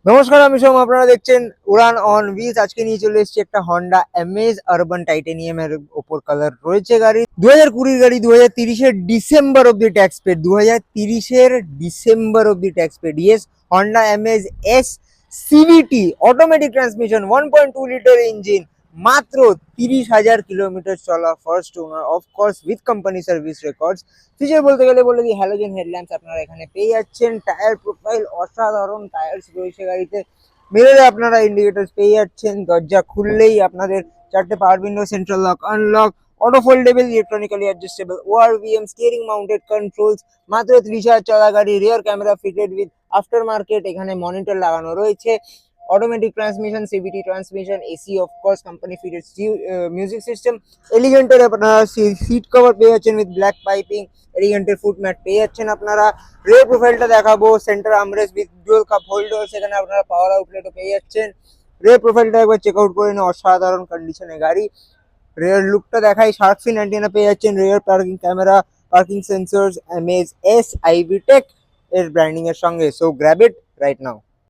নমস্কার, আমি সোম। আপনারা দেখছেন উড়ান অন হুইলস। আজকে নিয়ে চলে এসেছি একটা হন্ডা অ্যামেজ আরবান টাইটেনিয়াম এর ওপর কালার রয়েছে গাড়ি। 2020 গাড়ি, 2030-এর ডিসেম্বর অব্দি ট্যাক্স পেড। 2030-এর ডিসেম্বর অব্দি tax paid. Yes, Honda Amaze S CVT, automatic transmission, 1.2 litre engine, মাত্র 30,000 কিলোমিটার চলা, first owner, of course with company service records. Feature বলতে গেলে বলে দিই, হ্যালোজেন হেডল্যাম্পস আপনারা এখানে পেয়ে যাচ্ছেন। টায়ার প্রোফাইল অসাধারণ টায়ার্স রয়েছে গাড়িতে। মিররে আপনারা ইন্ডিকেটরস পেয়ে যাচ্ছেন। দরজা খুললেই আপনাদের চারটে power window, central lock, unlock, auto foldable, electronically adjustable ORVM, steering mounted controls. মাত্র 30,000 চলা গাড়ি। Rear camera fitted with after market, এখানে মনিটর লাগানো রয়েছে। Automatic transmission, CVT transmission, AC of course, company fitted music system. এলিগেন্টের আপনারা সিট কভার পেয়ে যাচ্ছেন উইথ ব্ল্যাক পাইপিং। এলিগেন্টের ফুট ম্যাট পেয়ে যাচ্ছেন আপনারা। রেয়ার প্রোফাইলটা দেখাবো, centre armrest with dual cup holder, সেখানে আপনারা পাওয়ার আউটলেটও পেয়ে যাচ্ছেন। রেয়ার প্রোফাইলটা একবার চেক আউট করে নিন, অসাধারণ কন্ডিশনে গাড়ি। রেয়ার লুকটা দেখাই, শার্ক ফিন অ্যান্টেনা পেয়ে যাচ্ছেন, rear parking camera, parking sensors, Amaze S iVTEC এর ব্র্যান্ডিং এর সঙ্গে। So grab it right now.